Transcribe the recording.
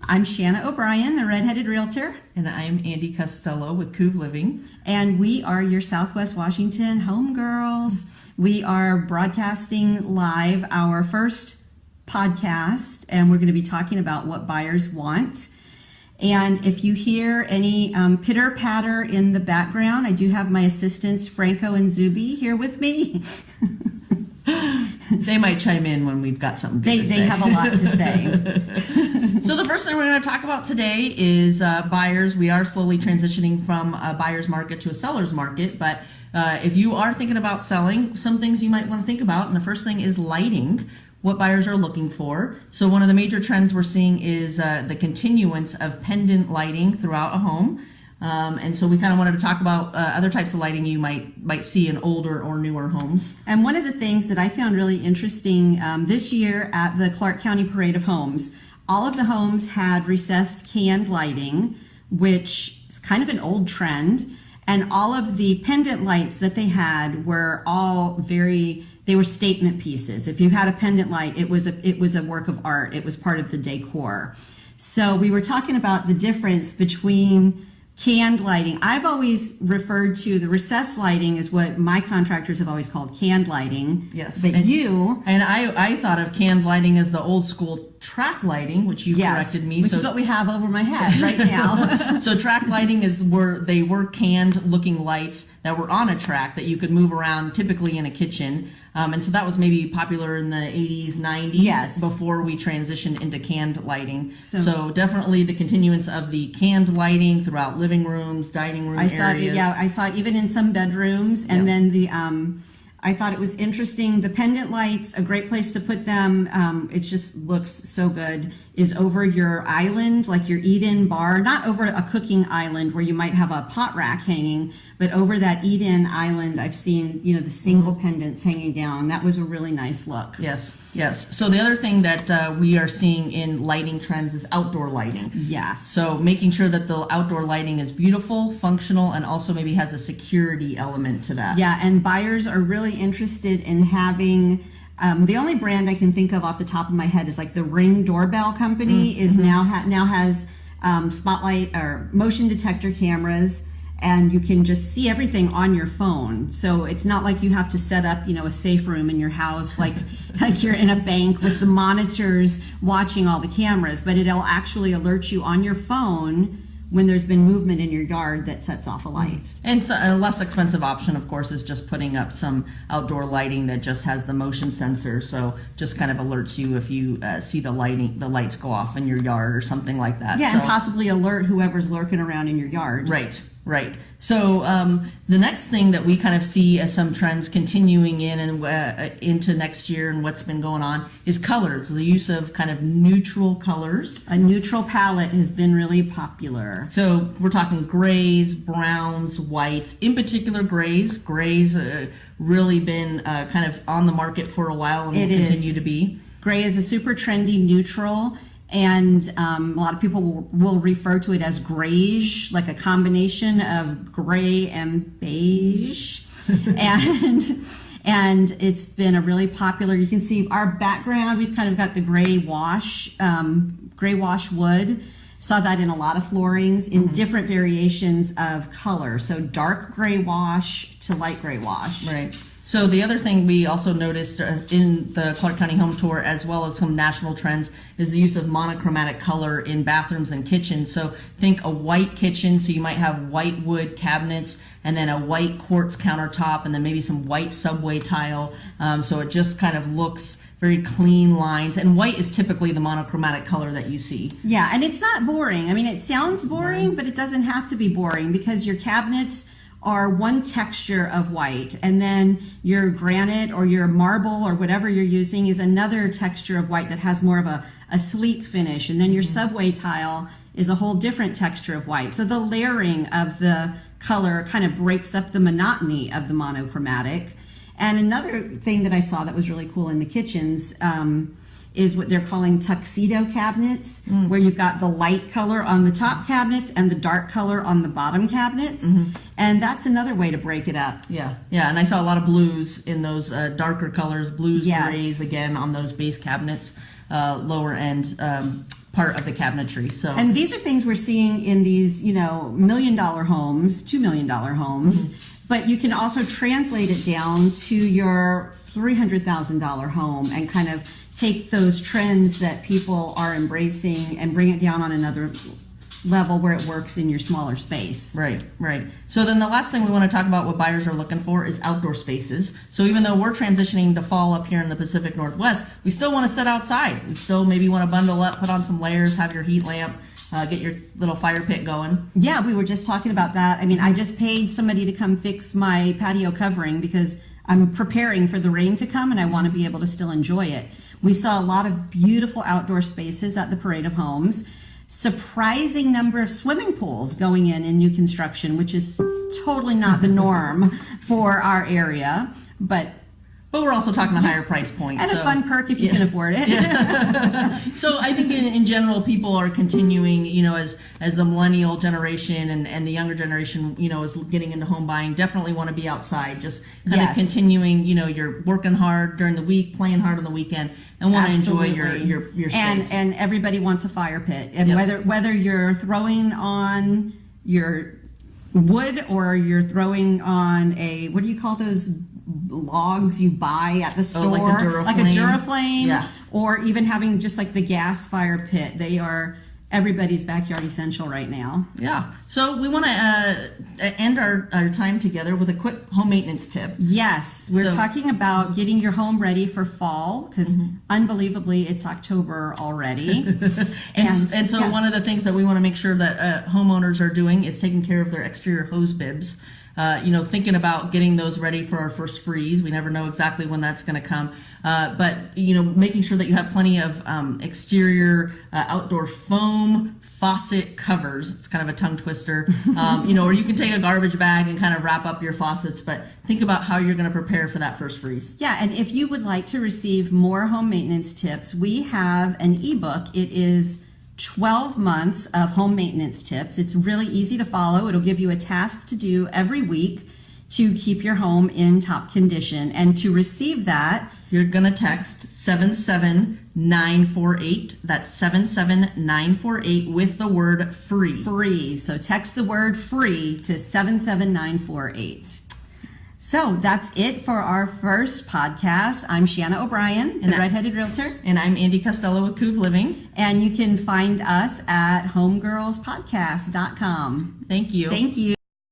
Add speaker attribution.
Speaker 1: I'm Shanna O'Brien, the Redheaded Realtor.
Speaker 2: And I'm Andy Costello with Couve Living.
Speaker 1: And we are your Southwest Washington Homegirls. We are broadcasting live our first podcast, and we're going to be talking about what buyers want. And if you hear any pitter-patter in the background, I do have my assistants, Franco and Zuby, here with me.
Speaker 2: They might chime in when we've got something good to say.
Speaker 1: They have a lot to say.
Speaker 2: So the first thing we're going to talk about today is buyers. We are slowly transitioning from a buyer's market to a seller's market, but if you are thinking about selling, some things you might want to think about, and the first thing is lighting, what buyers are looking for. So one of the major trends we're seeing is the continuance of pendant lighting throughout a home. And so we kind of wanted to talk about other types of lighting you might see in older or newer homes.
Speaker 1: And one of the things that I found really interesting this year at the Clark County Parade of Homes, all of the homes had recessed canned lighting, which is kind of an old trend. And all of the pendant lights that they had were all they were statement pieces. If you had a pendant light, it was a work of art. It was part of the decor. So we were talking about the difference between canned lighting. I've always referred to the recessed lighting as what my contractors have always called canned lighting.
Speaker 2: Yes.
Speaker 1: But
Speaker 2: I thought of canned lighting as the old school track lighting, which you corrected me.
Speaker 1: Which is what we have over my head right now.
Speaker 2: So track lighting were canned looking lights that were on a track that you could move around, typically in a kitchen. And so that was maybe popular in the 80s, 90s, before we transitioned into canned lighting. So definitely the continuance of the canned lighting throughout living rooms, dining room areas.
Speaker 1: I saw it even in some bedrooms. And then I thought it was interesting. The pendant lights, a great place to put them, it just looks so good, is over your island, like your eat-in bar, not over a cooking island where you might have a pot rack hanging, but over that eat-in island, I've seen, the single pendants hanging down. That was a really nice look.
Speaker 2: Yes. So the other thing that we are seeing in lighting trends is outdoor lighting.
Speaker 1: Yes.
Speaker 2: So making sure that the outdoor lighting is beautiful, functional, and also maybe has a security element to that.
Speaker 1: Yeah, and buyers are really interested in having, the only brand I can think of off the top of my head is like the Ring doorbell company is now has spotlight or motion detector cameras, and you can just see everything on your phone. So it's not like you have to set up, a safe room in your house like you're in a bank with the monitors watching all the cameras, but it'll actually alert you on your phone when there's been movement in your yard that sets off a light.
Speaker 2: And so a less expensive option, of course, is just putting up some outdoor lighting that just has the motion sensor, so just kind of alerts you if you see the lights go off in your yard or something like that.
Speaker 1: Yeah, and possibly alert whoever's lurking around in your yard.
Speaker 2: Right. So the next thing that we kind of see as some trends continuing in and into next year and what's been going on is colors, the use of kind of neutral colors.
Speaker 1: A neutral palette has been really popular.
Speaker 2: So we're talking grays, browns, whites, in particular grays. Grays really been kind of on the market for a while and will continue to be.
Speaker 1: Gray is a super trendy neutral. And a lot of people will refer to it as grayish, like a combination of gray and beige. and it's been a really popular, you can see our background, we've kind of got the gray wash wood. Saw that in a lot of floorings in different variations of color. So dark gray wash to light gray wash.
Speaker 2: Right. So the other thing we also noticed in the Clark County Home Tour, as well as some national trends, is the use of monochromatic color in bathrooms and kitchens. So think a white kitchen, so you might have white wood cabinets and then a white quartz countertop and then maybe some white subway tile. So it just kind of looks very clean lines. And white is typically the monochromatic color that you see.
Speaker 1: Yeah, and it's not boring. I mean, it sounds boring, but it doesn't have to be boring because your cabinets are one texture of white, and then your granite or your marble or whatever you're using is another texture of white that has more of a sleek finish, and then your subway tile is a whole different texture of white. So the layering of the color kind of breaks up the monotony of the monochromatic. And another thing that I saw that was really cool in the kitchens is what they're calling tuxedo cabinets, where you've got the light color on the top cabinets and the dark color on the bottom cabinets. And that's another way to break it up.
Speaker 2: Yeah, and I saw a lot of blues in those darker colors, blues, grays, again, on those base cabinets, lower end part of the cabinetry. So,
Speaker 1: and these are things we're seeing in these, $1 million homes, $2 million homes, but you can also translate it down to your $300,000 home and kind of take those trends that people are embracing and bring it down on another level where it works in your smaller space.
Speaker 2: Right. So then the last thing we want to talk about what buyers are looking for is outdoor spaces. So even though we're transitioning to fall up here in the Pacific Northwest, we still want to sit outside. We still maybe want to bundle up, put on some layers, have your heat lamp, get your little fire pit going.
Speaker 1: Yeah, we were just talking about that. I mean, I just paid somebody to come fix my patio covering because I'm preparing for the rain to come and I want to be able to still enjoy it. We saw a lot of beautiful outdoor spaces at the Parade of Homes. Surprising number of swimming pools going in new construction, which is totally not the norm for our area, but
Speaker 2: we're also talking a higher price point.
Speaker 1: And a fun perk if you can afford it.
Speaker 2: Yeah. So I think in general, people are continuing, as the millennial generation and the younger generation, is getting into home buying, definitely want to be outside, just kind of continuing, you're working hard during the week, playing hard on the weekend, and want to enjoy your space.
Speaker 1: And everybody wants a fire pit. And whether you're throwing on your wood or you're throwing on what do you call those logs you buy at the store,
Speaker 2: like a
Speaker 1: Duraflame, or even having just like the gas fire pit. They are everybody's backyard essential right now.
Speaker 2: Yeah. So we want to end our time together with a quick home maintenance tip.
Speaker 1: Yes. We're talking about getting your home ready for fall because unbelievably it's October already.
Speaker 2: and so one of the things that we want to make sure that homeowners are doing is taking care of their exterior hose bibs. Thinking about getting those ready for our first freeze. We never know exactly when that's going to come. But making sure that you have plenty of exterior outdoor foam faucet covers. It's kind of a tongue twister. Or you can take a garbage bag and kind of wrap up your faucets, but think about how you're going to prepare for that first freeze.
Speaker 1: Yeah, and if you would like to receive more home maintenance tips, we have an ebook. It is 12 months of home maintenance tips. It's really easy to follow. It'll give you a task to do every week to keep your home in top condition. And to receive that,
Speaker 2: you're going to text 77948. That's 77948 with the word free.
Speaker 1: Free. So text the word free to 77948. So that's it for our first podcast. I'm Shanna O'Brien, the Redheaded Realtor.
Speaker 2: And I'm Andy Costello with Couve Living.
Speaker 1: And you can find us at HomeGirlsPodcast.com.
Speaker 2: Thank you.
Speaker 1: Thank you.